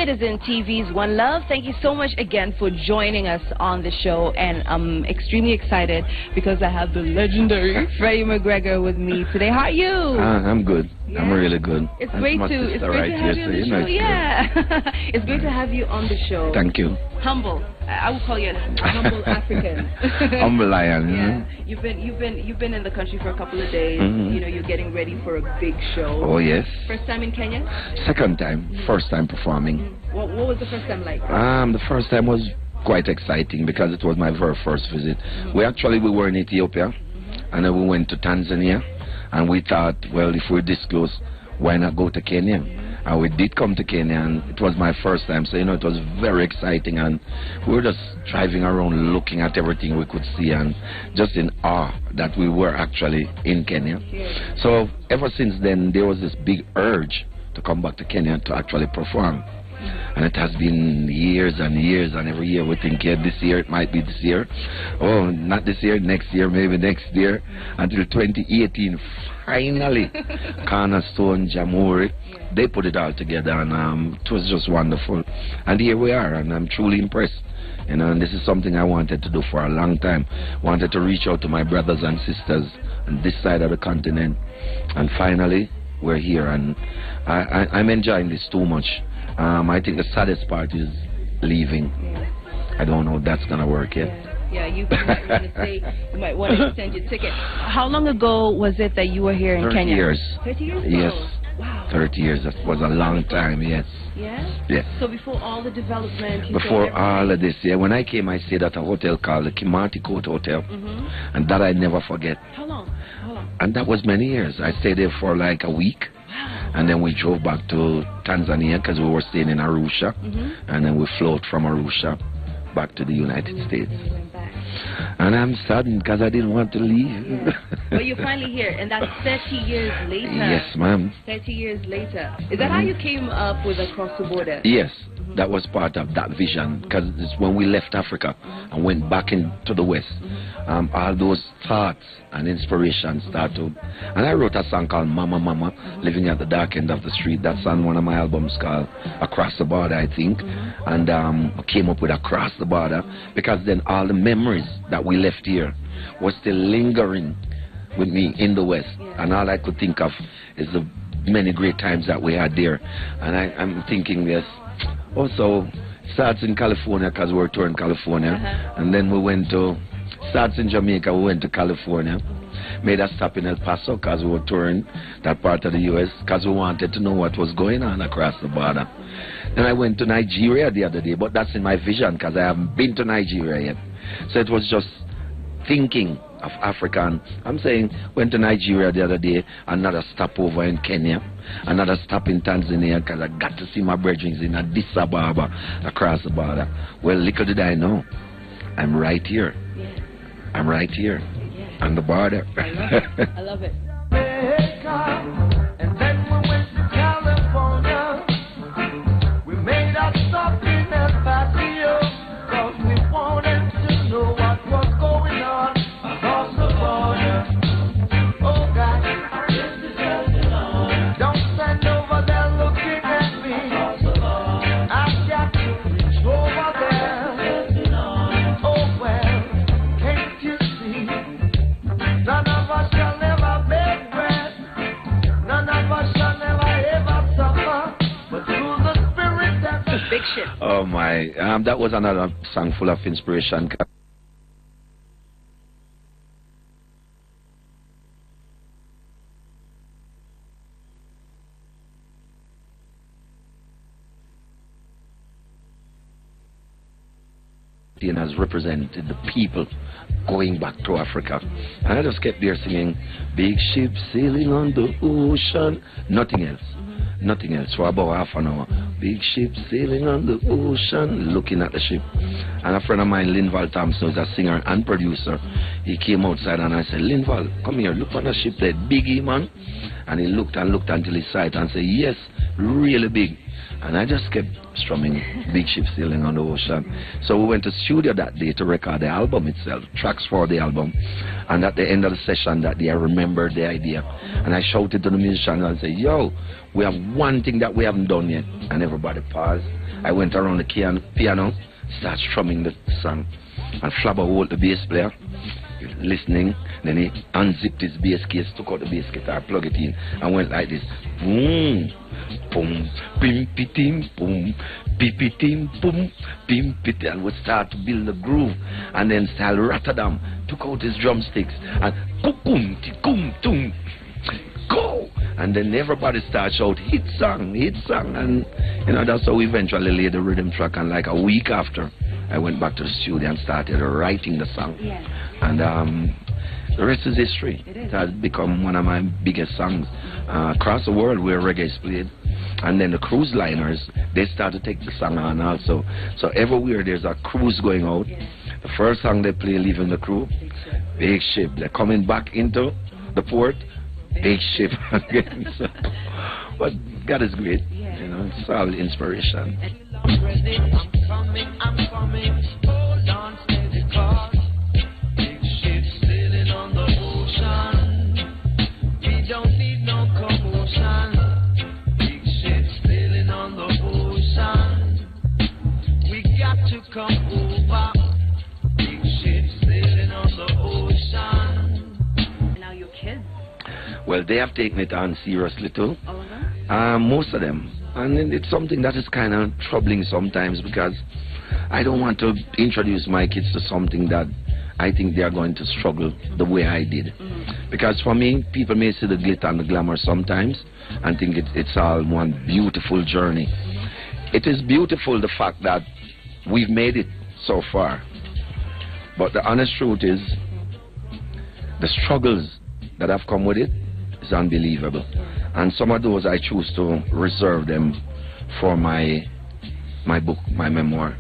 Citizen TV's One Love. Thank you so much again for joining us on the show, and I'm extremely excited because I have the legendary Freddie McGregor with me today. How are you? I'm good. Yeah? I'm really good. It's great to have you on the show. Yeah, it's great to have you on the show. Thank you. Humble. I would call you a humble African. Humble lion. Yeah. You've been in the country for a couple of days. You know, you're getting ready for a big show. Oh yes. First time in Kenya? Second time. First time performing. What was the first time like? The first time was quite exciting because it was my very first visit. We were in Ethiopia, and then we went to Tanzania, and we thought, well, if we're this close, why not go to Kenya? And we did come to Kenya, and it was my first time, so, you know, it was very exciting, and we were just driving around looking at everything we could see, and just in awe that we were actually in Kenya. So ever since then, there was this big urge to come back to Kenya to actually perform. And it has been years and years, and every year we think, yeah, this year, it might be this year. Oh, not this year, next year, maybe next year. Until 2018, finally, Cornerstone, Jamhuri, they put it all together, and it was just wonderful. And here we are, and I'm truly impressed. You know, and this is something I wanted to do for a long time. Wanted to reach out to my brothers and sisters on this side of the continent. And finally, we're here, and I'm enjoying this too much. I think the saddest part is leaving. I don't know if that's going to work yet. Yeah, you might want to extend your ticket. How long ago was it that you were here in 30 Kenya? 30 years. 30 years? Yes. Wow. 30 years. That was a long time, yes. Yeah? Yes. So before all the development... Before all of this, yeah. When I came, I stayed at a hotel called the Kimati Court Hotel. And that I never forget. How long? And that was many years. I stayed there for like a week. And then we drove back to Tanzania because we were staying in Arusha. And then we float from Arusha back to the United States. And I'm saddened because I didn't want to leave. But you're finally here, and that's 30 years later. Yes, ma'am. 30 years later. Is that how you came up with Across the Border? Yes, that was part of that vision, because it's when we left Africa and went back into the West. All those thoughts and inspiration started. And I wrote a song called Mama Mama, Living at the Dark End of the Street. That's on one of my albums called Across the Border, I think. And I came up with Across the Border because then all the memories that we left here was still lingering with me in the West. And all I could think of is the many great times that we had there. And I'm thinking this also starts in California because we were touring California. And then we went to, starts in Jamaica, we went to California. Made a stop in El Paso because we were touring that part of the U.S. because we wanted to know what was going on across the border. Then I went to Nigeria the other day, but that's in my vision because I haven't been to Nigeria yet. So it was just thinking of Africa. And I'm saying, went to Nigeria the other day, another stopover in Kenya, another stop in Tanzania because I got to see my brethren in Addis Ababa across the border. Well, little did I know, I'm right here. I'm right here on the border. I love it. And then we went to California. We made a stop in El Paso because we wanted to know what was going on across the border. Oh God, don't stand over there looking at me. I've got to reach over there. Oh well, can't you see? None of us shall ever beg bread. None of us shall never ever suffer. But through the Spirit that the big shit. Oh my, that was another song full of inspiration. And has represented the people going back to Africa. And I just kept there singing, big ship sailing on the ocean. Nothing else. Nothing else for about half an hour. Big ship sailing on the ocean, looking at the ship. And a friend of mine, Linval Thompson, is a singer and producer. He came outside and I said, Linval, come here, look on the ship there, biggie man. And he looked and looked until he saw it and said, yes, really big. And I just kept strumming Big Ship Sailing on the Ocean. So we went to studio that day to record the album itself, tracks for the album. And at the end of the session that day, I remembered the idea. And I shouted to the musicians and said, yo, we have one thing that we haven't done yet. And everybody paused. I went around the piano, started strumming the song. And Flabber hold the bass player, listening. Then he unzipped his bass case, took out the bass guitar, plugged it in, and went like this. Boom, boom, bim, pitim, boom, pipitim, boom, bim, pit, and would start to build the groove. And then style Rotterdam, took out his drumsticks, and boom, boom, tikum, tum, go. And then everybody started shouting, hit song, and that's how we eventually laid the rhythm track. And like a week after, I went back to the studio and started writing the song. Yes. And the rest is history. It has become one of my biggest songs across the world where reggae is played. And then the cruise liners, they start to take the song on also. So everywhere there's a cruise going out, the first song they play, leaving the crew, Big Ship. They're coming back into the port, Big Ship again. So, but God is great. It's all inspiration. I'm coming, hold on, steady cause Big ship sailing on the ocean. We don't need no commotion. Big ship sailing on the ocean. We got to come over. Big ship sailing on the ocean. And now your kids? Well, they have taken it on seriously too. Oh, most of them. And it's something that is kind of troubling sometimes because I don't want to introduce my kids to something that I think they are going to struggle the way I did. Because for me, people may see the glitter and the glamour sometimes and think it's all one beautiful journey. It is beautiful, the fact that we've made it so far. But the honest truth is, the struggles that have come with it is unbelievable. And some of those I choose to reserve them for my book, my memoir.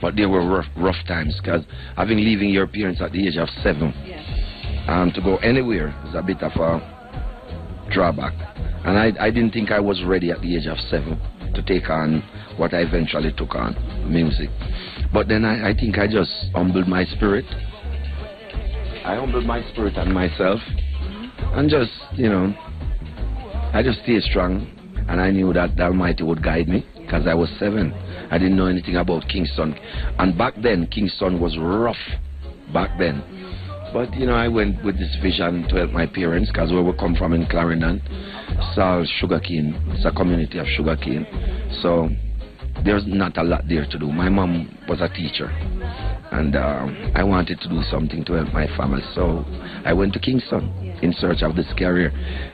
But they were rough times because having leaving your parents at the age of 7, to go anywhere is a bit of a drawback. And I didn't think I was ready at the age of 7 to take on what I eventually took on, music. But then I think I just humbled my spirit. I humbled my spirit and myself and just, I just stayed strong, and I knew that the Almighty would guide me because I was 7. I didn't know anything about Kingston. And back then, Kingston was rough back then. But, I went with this vision to help my parents because where we come from in Clarendon, it's all sugarcane. It's a community of sugarcane. So there's not a lot there to do. My mom was a teacher, and I wanted to do something to help my family. So I went to Kingston in search of this career.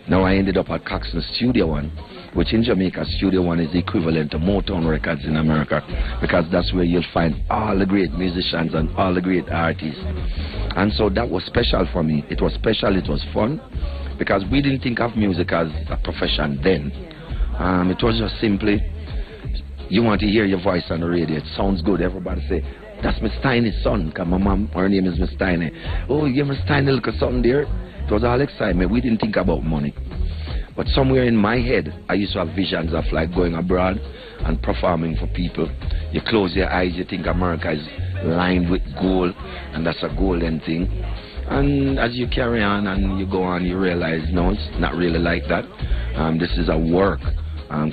Now I ended up at Coxsone Studio One, which in Jamaica, Studio One is equivalent to Motown Records in America, because that's where you'll find all the great musicians and all the great artists. And so that was special for me. It was special, it was fun, because we didn't think of music as a profession then. It was just simply, you want to hear your voice on the radio, it sounds good, everybody say, that's Miss Tiny's son, because my mom, her name is Miss Tiny. Oh, you give Miss Tiny look at something there? It was all excitement. We didn't think about money. But somewhere in my head, I used to have visions of like going abroad and performing for people. You close your eyes, you think America is lined with gold, and that's a golden thing. And as you carry on and you go on, you realize, no, it's not really like that. This is a work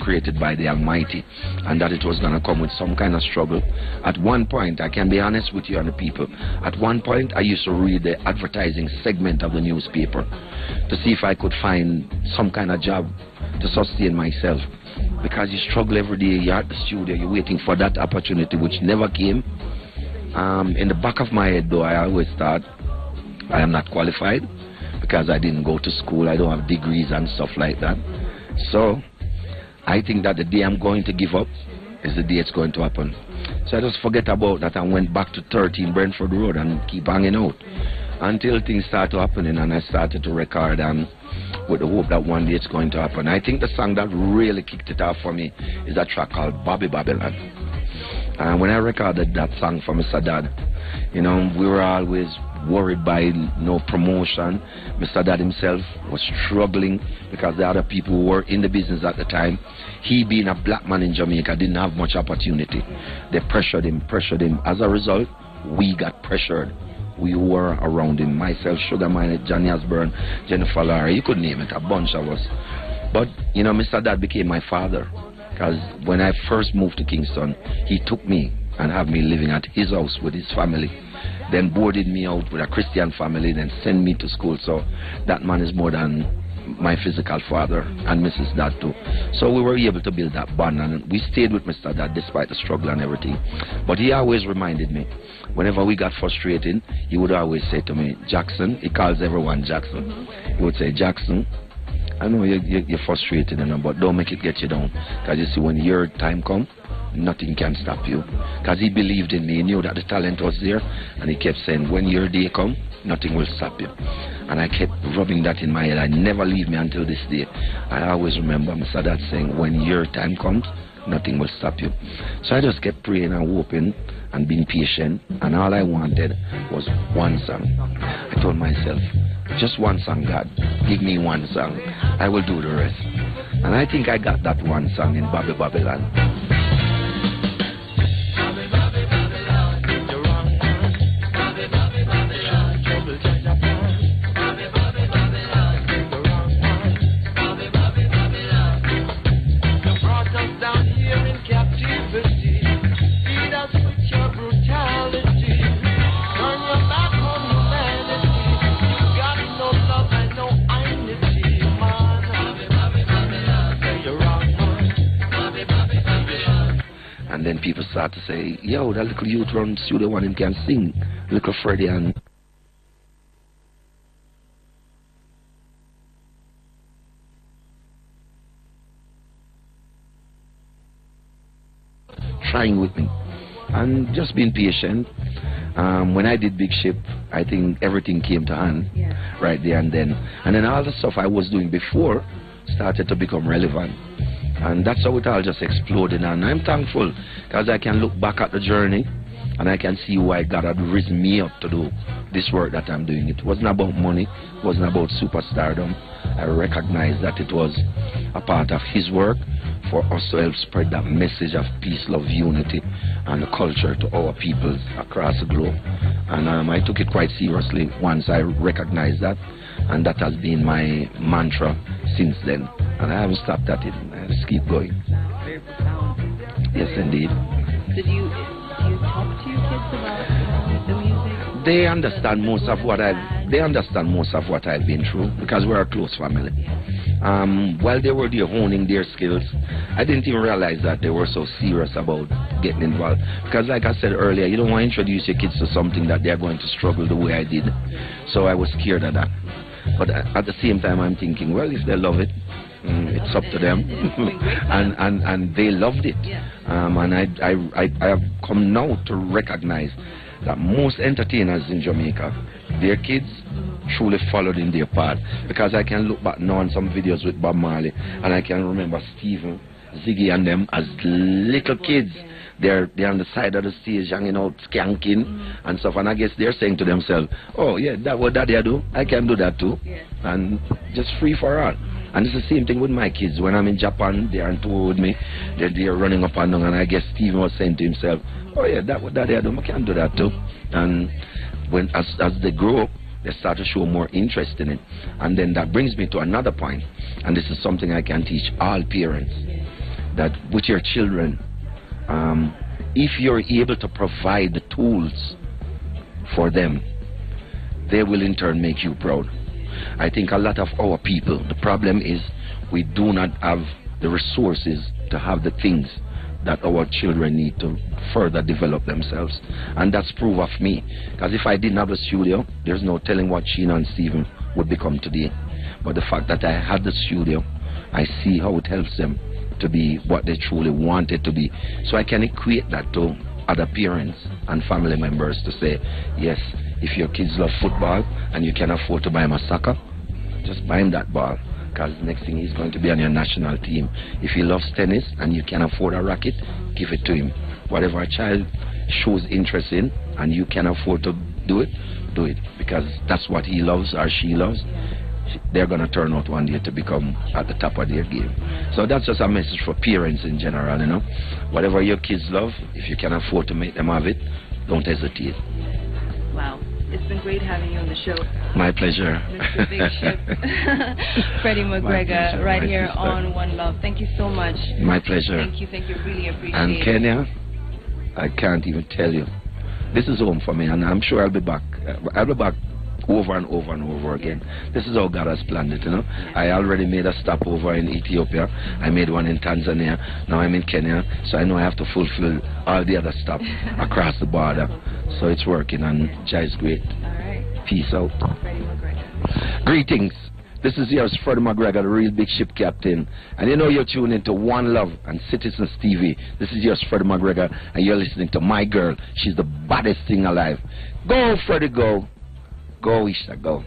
created by the Almighty, and that it was going to come with some kind of struggle. At one point, I can be honest with you and the people, at one point I used to read the advertising segment of the newspaper to see if I could find some kind of job to sustain myself, because you struggle every day, you're at the studio, you're waiting for that opportunity which never came. In the back of my head though, I always thought I am not qualified because I didn't go to school, I don't have degrees and stuff like that. So I think that the day I'm going to give up is the day it's going to happen. So I just forget about that and went back to 13 Brentford Road and keep hanging out until things started happening, and I started to record, and with the hope that one day it's going to happen. I think the song that really kicked it off for me is a track called Bobby Babylon. And when I recorded that song for Mr. Dad, we were always worried by no promotion. Mr. Dad himself was struggling because the other people who were in the business at the time, he being a black man in Jamaica, didn't have much opportunity. They pressured him. As a result, we got pressured. We were around him, myself, Sugar Mine, Johnny Osborne, Jennifer Larry, you could name it, a bunch of us. But, you know, Mr. Dad became my father, because when I first moved to Kingston, he took me and had me living at his house with his family, then boarded me out with a Christian family, then sent me to school. So that man is more than my physical father, and Mrs. Dad too. So we were able to build that bond, and we stayed with Mr. Dad despite the struggle and everything. But he always reminded me, whenever we got frustrated, he would always say to me, Jackson, he calls everyone Jackson. He would say, Jackson, I know you're frustrated, but don't make it get you down. Because you see, when your time comes, nothing can stop you. Because he believed in me, he knew that the talent was there, and he kept saying, when your day comes, nothing will stop you. And I kept rubbing that in my head. I never leave me until this day. I always remember Mr. Dad saying, when your time comes, nothing will stop you. So I just kept praying and hoping and being patient, and all I wanted was one song. I told myself, just one song, God. Give me one song. I will do the rest. And I think I got that one song in Bobby Babylon. And then people start to say, yo, that little youth run Studio One and can sing, little Freddie. And trying with me and just being patient. When I did Big Ship, I think everything came to hand right there and then. And then all the stuff I was doing before started to become relevant. And that's how it all just exploded. And I'm thankful because I can look back at the journey and I can see why God had risen me up to do this work that I'm doing. It wasn't about money, it wasn't about superstardom. I recognize that it was a part of His work for us to help spread that message of peace, love, unity, and the culture to our peoples across the globe. And I took it quite seriously once I recognized that, and that has been my mantra since then. And I haven't stopped at it. I just keep going. Very profound. Yes, indeed. Do you talk to your kids about the music? They understand most of what I've been through because we're a close family. While they were there honing their skills, I didn't even realize that they were so serious about getting involved. Because like I said earlier, you don't want to introduce your kids to something that they're going to struggle the way I did. So I was scared of that. But at the same time, I'm thinking, well, if they love it, it's up to them. and they loved it. And I have come now to recognize that most entertainers in Jamaica, their kids truly followed in their path. Because I can look back now on some videos with Bob Marley, and I can remember Stephen, Ziggy and them as little kids. They're on the side of the stage hanging out, skanking and stuff. And I guess they're saying to themselves, oh yeah, that's what Daddy do. I can do that too. And just free for all. And it's the same thing with my kids. When I'm in Japan, they're on tour with me. They're running up and down. And I guess Stephen was saying to himself, oh yeah, that's what Daddy do. I can do that too. And when as they grow up, they start to show more interest in it. And then that brings me to another point. And this is something I can teach all parents. That with your children, if you're able to provide the tools for them, they will in turn make you proud. I think a lot of our people, the problem is we do not have the resources to have the things that our children need to further develop themselves. And that's proof of me. Because if I didn't have a studio, there's no telling what Sheena and Stephen would become today. But the fact that I had the studio, I see how it helps them to be what they truly wanted to be. So I can equate that to other parents and family members to say, yes, if your kids love football and you can afford to buy him a soccer, just buy him that ball. Because next thing he's going to be on your national team. If he loves tennis and you can afford a racket, give it to him. Whatever a child shows interest in and you can afford to do it, do it, because that's what he loves or she loves. They're going to turn out one day to become at the top of their game. So that's just a message for parents in general, you know. Whatever your kids love, if you can afford to make them have it, don't hesitate. Wow. It's been great having you on the show. My pleasure. Mr. Big Ship. Freddie McGregor, right here sister. On One Love. Thank you so much. My pleasure. Thank you. Really appreciate it. And Kenya, I can't even tell you. This is home for me, and I'm sure I'll be back. I'll be back over and over and over again. This is how God has planned it, you know. I already made a stop over in Ethiopia. I made one in Tanzania. Now I'm in Kenya, so I know I have to fulfill all the other stuff across the border. So it's working, and Jai is great. All right. Peace out. Freddie McGregor. Greetings. This is yours, Freddie McGregor, the real big ship captain. And you know you're tuned into One Love and Citizens TV. This is yours, Freddie McGregor, and you're listening to my girl. She's the baddest thing alive. Go, Freddie, go. Go, Isha, go.